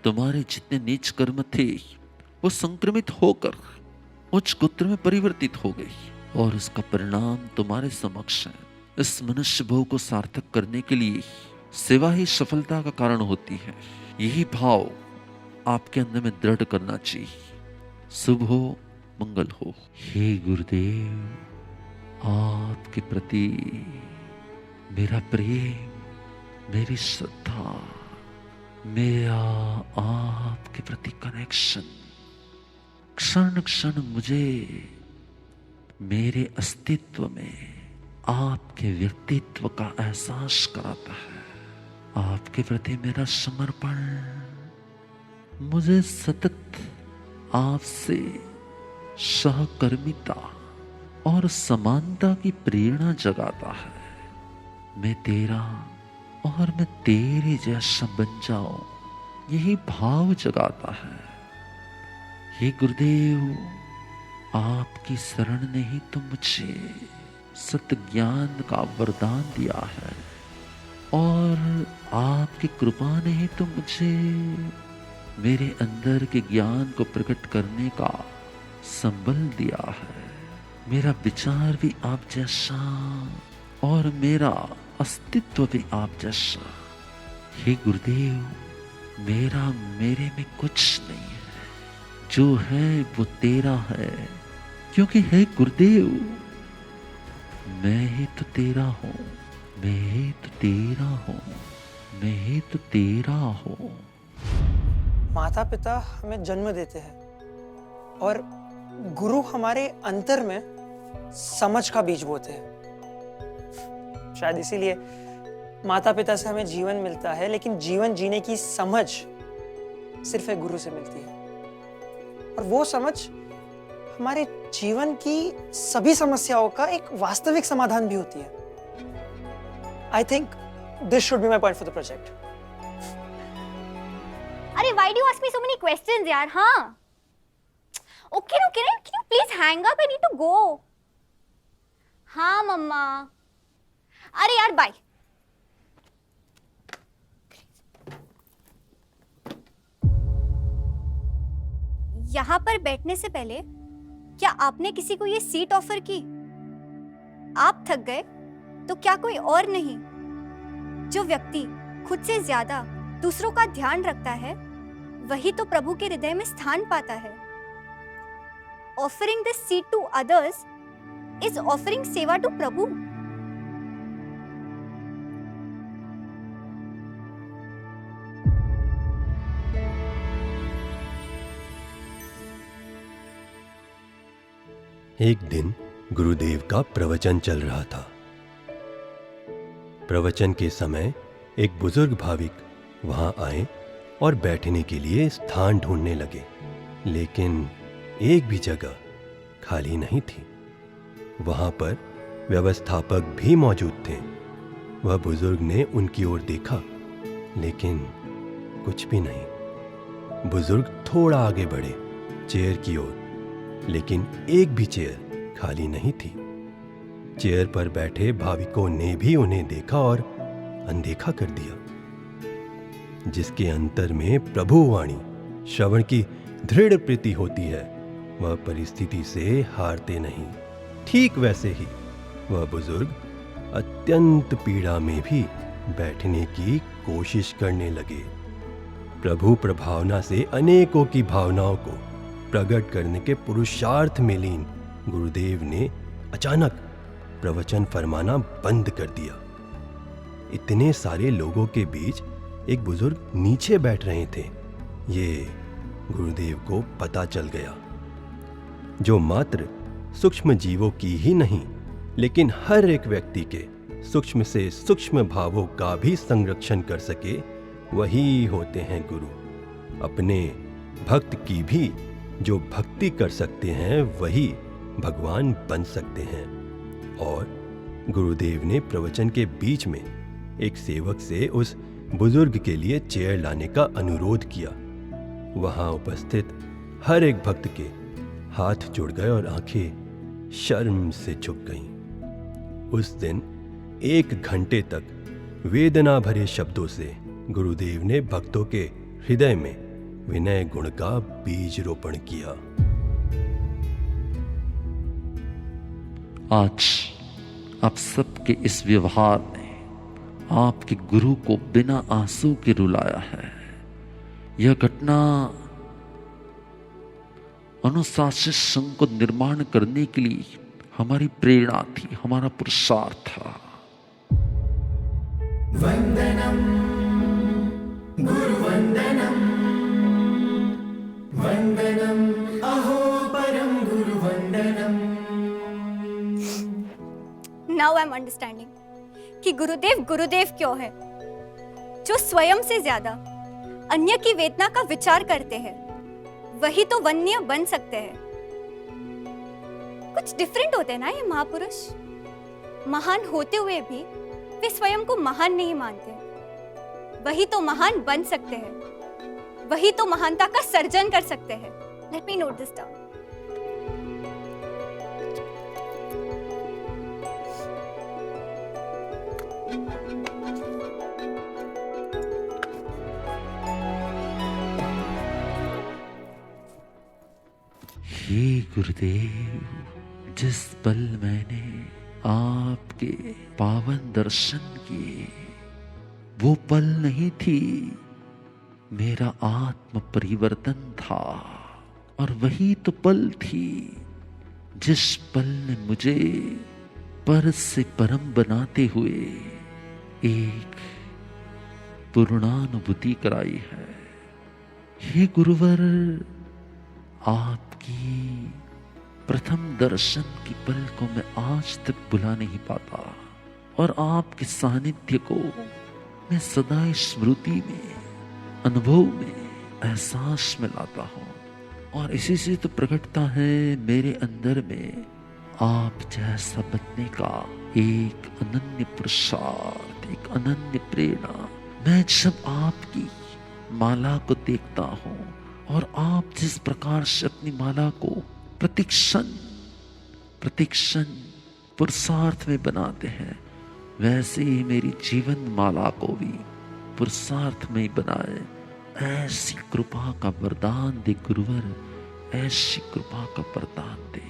तुम्हारे जितने नीच कर्म थे वो संक्रमित होकर उच्च गोत्र में परिवर्तित हो गई और इसका परिणाम तुम्हारे समक्ष है। इस मनुष्य भोग को सार्थक करने के लिए सेवा ही सफलता का कारण होती है। यही भाव आपके अंदर में दृढ़ करना चाहिए। शुभ हो, मंगल हो। हे गुरुदेव, आपके प्रति मेरा प्रेम, मेरी श्रद्धा, मेरा आपके प्रति कनेक्शन क्षण क्षण मुझे मेरे अस्तित्व में आपके व्यक्तित्व का एहसास कराता है। आपके प्रति मेरा समर्पण मुझे सतत आपसे सहकर्मिता और समानता की प्रेरणा जगाता है। मैं तेरा और मैं तेरे जैसा बन जाऊं, यही भाव जगाता है। हे गुरुदेव, आपकी शरण ने ही तो मुझे सत्य ज्ञान का वरदान दिया है और आपकी कृपा ने ही तो मुझे मेरे अंदर के ज्ञान को प्रकट करने का संबल दिया है। मेरा विचार भी आप जैसा और मेरा अस्तित्व भी आप जैसा। हे गुरुदेव, मेरा मेरे में कुछ नहीं है, जो है वो तेरा है, क्योंकि हे गुरुदेव, मैं ही तो तेरा हूँ, मैं ही तो तेरा हूँ, मैं ही तो तेरा हूँ। माता पिता हमें जन्म देते हैं और गुरु हमारे अंतर में समझ का बीज बोते हैं। शायद इसीलिए माता पिता से हमें जीवन मिलता है, लेकिन जीवन जीने की समझ सिर्फ एक गुरु से मिलती है और वो समझ हमारे जीवन की सभी समस्याओं का एक वास्तविक समाधान भी होती है। I think this should be my point for the project. अरे why do you ask me so many questions यार? हाँ okay no Kiran, can you please hang up? I need to go. हाँ मम्मा, अरे यार बाय। यहाँ पर बैठने से पहले क्या आपने किसी को ये सीट ऑफर की? आप थक गए तो क्या कोई और नहीं? जो व्यक्ति खुद से ज्यादा दूसरों का ध्यान रखता है, वही तो प्रभु के हृदय में स्थान पाता है। Offering this seat to others is offering सेवा to प्रभु। एक दिन गुरुदेव का प्रवचन चल रहा था। प्रवचन के समय एक बुजुर्ग भाविक वहां आए और बैठने के लिए स्थान ढूंढने लगे, लेकिन एक भी जगह खाली नहीं थी। वहां पर व्यवस्थापक भी मौजूद थे। वह बुजुर्ग ने उनकी ओर देखा, लेकिन कुछ भी नहीं। बुजुर्ग थोड़ा आगे बढ़े चेयर की ओर, लेकिन एक भी चेयर खाली नहीं थी। चेयर पर बैठे भाविकों ने भी उन्हें देखा और अनदेखा कर दिया। जिसके अंतर में प्रभु वाणी श्रवण की दृढ़ प्रीति होती है, वह परिस्थिति से हारते नहीं। ठीक वैसे ही वह बुजुर्ग अत्यंत पीड़ा में भी बैठने की कोशिश करने लगे। प्रभु प्रभावना से अनेकों की भावनाओं को प्रकट करने के पुरुषार्थ में लीन गुरुदेव ने अचानक प्रवचन फरमाना बंद कर दिया। इतने सारे लोगों के बीच एक बुजुर्ग नीचे बैठ रहे थे, ये गुरुदेव को पता चल गया। जो मात्र सूक्ष्म जीवों की ही नहीं, लेकिन हर एक व्यक्ति के सूक्ष्म से सूक्ष्म भावों का भी संरक्षण कर सके, वही होते हैं गुरु। अपने भक्त की भी जो भक्ति कर सकते हैं, वही भगवान बन सकते हैं। और गुरुदेव ने प्रवचन के बीच में एक सेवक से उस बुजुर्ग के लिए चेयर लाने का अनुरोध किया। वहां उपस्थित हर एक भक्त के हाथ जुड़ गए और आंखें शर्म से झुक गईं। उस दिन 1 घंटे तक वेदना भरे शब्दों से गुरुदेव ने भक्तों के हृदय में विनय गुण का बीज रोपण किया। आज आप सबके इस व्यवहार ने आपके गुरु को बिना आंसू के रुलाया है। यह घटना अनुशासित संघ को निर्माण करने के लिए हमारी प्रेरणा थी, हमारा पुरुषार्थ था। वंदनम गुरुवंदनम, वंदनम अहो परम गुरुवंदनम। नाउ आई एम अंडरस्टैंडिंग कि गुरुदेव गुरुदेव क्यों है, जो स्वयं से ज्यादा अन्य की वेदना का विचार करते हैं, वही तो वन्य बन सकते हैं। कुछ डिफरेंट होते हैं ना ये महापुरुष। महान होते हुए भी वे स्वयं को महान नहीं मानते। वही तो महान बन सकते हैं, वही तो महानता का सर्जन कर सकते हैं। Let me note this down. हे गुरुदेव, जिस पल मैंने आपके पावन दर्शन किए, वो पल नहीं थी, मेरा आत्म परिवर्तन था। और वही तो पल थी जिस पल ने मुझे पर से परम बनाते हुए एक पूर्णानुभूति कराई है। हे गुरुवर, आपकी प्रथम दर्शन की पल को मैं आज तक भुला नहीं पाता, और आपके सानिध्य को मैं सदा स्मृति में, अनुभव में, एहसास में लाता हूँ। और इसी से तो प्रकटता है मेरे अंदर में आप जैसा बनने का एक अनन्य पुरुषार्थ, एक अनन्य प्रेरणा। मैं जब आपकी माला को देखता हूँ और आप जिस प्रकार से अपनी माला को प्रतिक्षण पुरुषार्थ में बनाते हैं, वैसे ही मेरी जीवन माला को भी पुरुषार्थ में बनाए। ऐसी कृपा का वरदान दे गुरुवर, ऐसी कृपा का वरदान दे।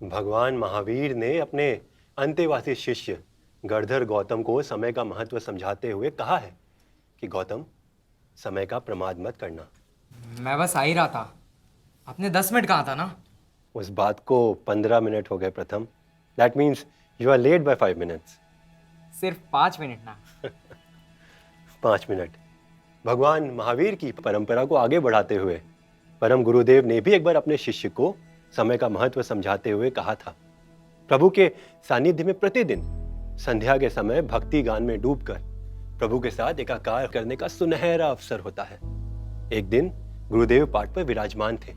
भगवान महावीर ने अपने अंतेवासी शिष्य गणधर गौतम को समय का महत्व समझाते हुए कहा है कि गौतम, समय का प्रमाद मत करना। मैं बस आ ही रहा था, आपने 10 मिनट कहा था ना। उस बात को 15 मिनट हो गए Pratham. That means you are late by 5 minutes. सिर्फ 5 मिनट ना। 5 मिनट। भगवान महावीर की परंपरा को आगे बढ़ाते हुए परम गुरुदेव ने भी एक बार अपने शिष्य को समय का महत्व समझाते हुए कहा था, प्रभु के सानिध्य में प्रतिदिन संध्या के समय भक्ति गान में डूबकर प्रभु के साथ एकाकार करने का सुनहरा अवसर होता है। एक दिन गुरुदेव पाठ पर विराजमान थे।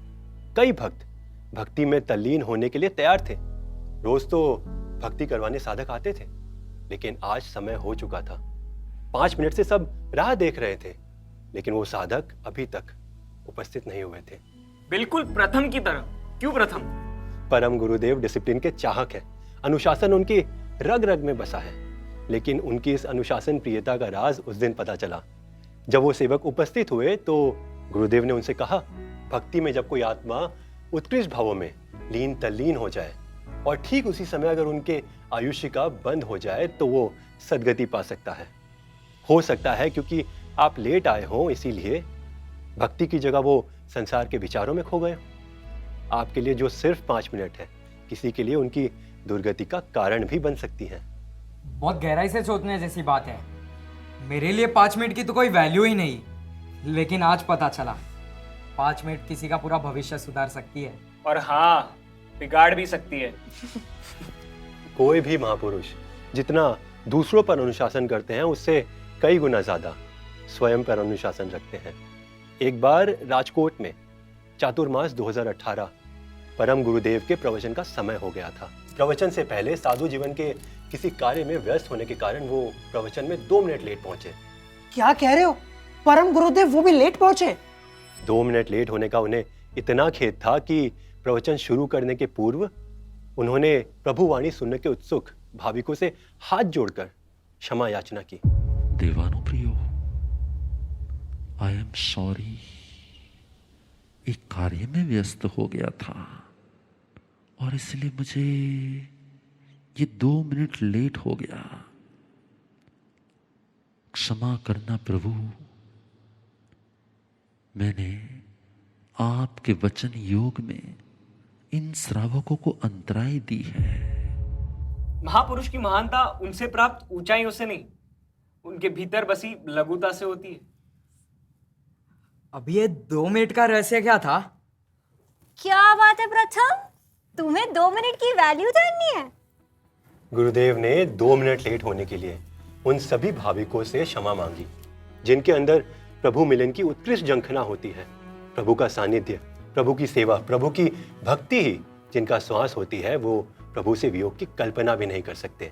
कई भक्त भक्ति में तल्लीन होने के लिए तैयार थे। रोज तो भक्ति करवाने साधक आते थे, लेकिन आज समय हो चुका था। 5 मिनट से सब राह देख रहे थे, लेकिन वो साधक अभी तक उपस्थित नहीं हुए थे। बिल्कुल प्रथम की तरह। क्यों प्रथम? परम गुरुदेव डिसिप्लिन के चाहक हैं। अनुशासन उनकी रग रग में बसा है। लेकिन उनकी इस अनुशासन प्रियता का राज उस दिन पता चला जब वो सेवक उपस्थित हुए। तो गुरुदेव ने उनसे कहा, भक्ति में जब कोई आत्मा उत्कृष्ट भावों में लीन तल्लीन हो जाए और ठीक उसी समय अगर उनके आयुष्य का बंद हो जाए तो वो सदगति पा सकता है। हो सकता है क्योंकि आप लेट आए हों, इसीलिए भक्ति की जगह वो संसार के विचारों में खो गए। आपके लिए जो सिर्फ 5 मिनट है, किसी के लिए उनकी दुर्गति का कारण भी बन सकती है। बहुत गहराई से सोचने जैसी बात है। मेरे लिए 5 मिनट की तो कोई वैल्यू ही नहीं, लेकिन आज पता चला 5 मिनट किसी का पूरा भविष्य सुधार सकती है। और हाँ, बिगाड़ भी सकती है। कोई भी महापुरुष जितना दूसरों पर अनुशासन करते हैं, उससे कई गुना ज्यादा स्वयं पर अनुशासन रखते हैं। एक बार राजकोट में चातुर्मास 2018 परम गुरुदेव के प्रवचन का समय हो गया था। प्रवचन से पहले साधु जीवन के किसी कार्य में व्यस्त होने के कारण वो प्रवचन में 2 मिनट लेट पहुंचे। क्या कह रहे हो? परम गुरुदेव वो भी लेट पहुंचे? 2 मिनट लेट होने का उन्हें इतना खेद था कि प्रवचन शुरू करने के पूर्व उन्होंने प्रभु वाणी सुनने के उत्सुक भाविकों से हाथ जोड़कर क्षमा याचना की। देवानुप्रियो, आई एम सॉरी, एक कार्य में व्यस्त हो गया था और इसलिए मुझे ये 2 मिनट लेट हो गया। क्षमा करना प्रभु, मैंने आपके वचन योग में इन श्रावकों को अंतराय दी है। महापुरुष की महानता उनसे प्राप्त ऊंचाइयों से नहीं, उनके भीतर बसी लघुता से होती है। अभी ये 2 मिनट का रहस्य क्या था? क्या बात है प्रथम, तुम्हें 2 मिनट की वैल्यू जाननी है? गुरुदेव ने 2 मिनट लेट होने के लिए उन सभी भाविकों से क्षमा मांगी जिनके अंदर प्रभु मिलन की उत्कृष्ट झंखना होती है। प्रभु का सानिध्य, प्रभु की सेवा, प्रभु की भक्ति ही जिनका श्वास होती है, वो प्रभु से वियोग की कल्पना भी नहीं कर सकते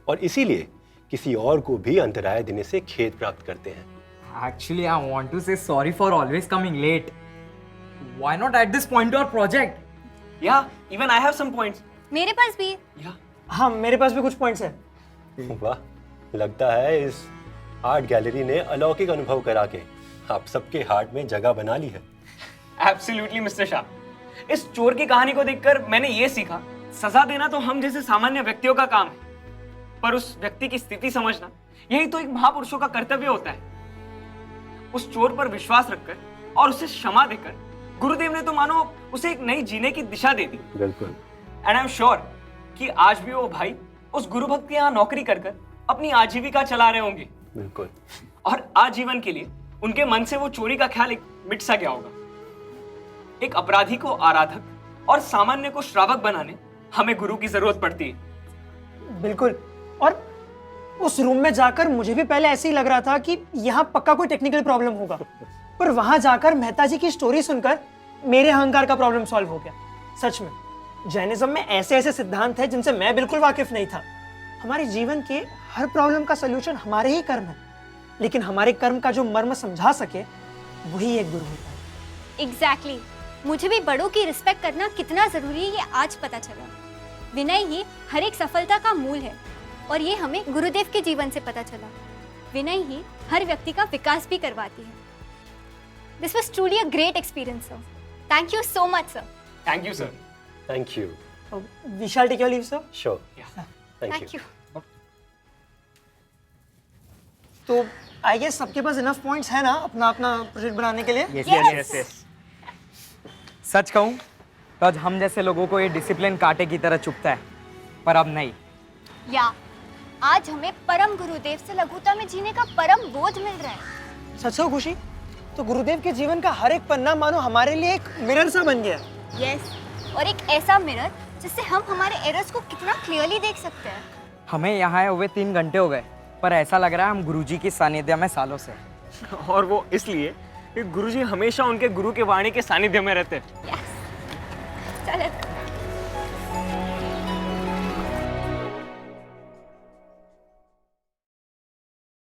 और इसीलिए किसी और को भी अंतराय देने से खेद प्राप्त करते हैं। Actually, I want to say sorry for always coming late. Why not add this point to our project? Yeah, even I have some points. मेरे पास भी। Yeah. हाँ, मेरे पास भी कुछ पॉइंट्स हैं। वाह, लगता है इस आर्ट गैलरी ने अलौकिक अनुभव करा के आप सबके हार्ट में जगह बना ली है। Absolutely, mister Shah. इस चोर की कहानी को देखकर मैंने ये सीखा, सजा देना तो हम जैसे सामान्य व्यक्तियों का काम है, पर उस व्यक्ति की स्थिति समझना यही तो एक महापुरुषों का कर्तव्य होता है। उस चोर पर विश्वास रखकर और उसे क्षमा देकर गुरुदेव ने तो मानो उसे एक नई जीने की दिशा दे दी। बिल्कुल। एंड आई एम श्योर कि आज भी वो भाई उस गुरु भक्त के यहाँ नौकरी कर अपनी आजीविका चला रहे होंगे। बिल्कुल। और आजीवन के लिए उनके मन से वो चोरी का ख्याल मिट सा गया होगा। एक अपराधी को आराधक और सामान्य को श्रावक बनाने हमें गुरु की जरूरत पड़ती है। बिल्कुल। और उस रूम में जाकर मुझे भी पहले ऐसे ही लग रहा था कि यहाँ पक्का कोई टेक्निकल प्रॉब्लम होगा, पर वहां जाकर मेहता जी की स्टोरी सुनकर मेरे अहंकार का प्रॉब्लम सॉल्व हो गया। सच में जैनिज्म में ऐसे ऐसे सिद्धांत हैं जिनसे मैं बिल्कुल वाकिफ नहीं था। हमारे जीवन के हर प्रॉब्लम का सलूशन हमारे ही कर्म है, लेकिन हमारे कर्म का जो मर्म समझा सके वही एक गुरु होता है। एग्जैक्टली। मुझे भी बड़ों की रिस्पेक्ट करना कितना जरूरी है ये आज पता चला। विनय ही हर एक सफलता का मूल है और ये हमें गुरुदेव के जीवन से पता चला। विनय ही हर व्यक्ति का विकास भी करवाती है। This was truly a great experience sir. Thank you so much sir. Thank you sir. Thank you. We shall take your leave sir. Sure. Thank you. तो आई गेस सबके पास इनफ पॉइंट्स है ना अपना अपना प्रोजेक्ट बनाने के लिए? Yes. सच कहूं तो आज हम जैसे लोगों को ये डिसिप्लिन कांटे की तरह चुभता है, पर अब नहीं। या आज हमें परम गुरुदेव से लघुता में जीने का परम बोध मिल रहा है। सच हो खुशी? तो गुरुदेव के जीवन का हर एक पन्ना मानो हमारे लिए एक मिरर सा बन गया। यस, और एक ऐसा मिरर जिससे हम हमारे एरर्स को कितना क्लियरली देख सकते हैं। हमें यहाँ आए हुए 3 घंटे हो गए, पर ऐसा लग रहा है हम गुरुजी की सानिध्य में सालों से। और वो इसलिए कि गुरुजी हमेशा उनके गुरु के वाणी के सानिध्य में रहते हैं। चलो।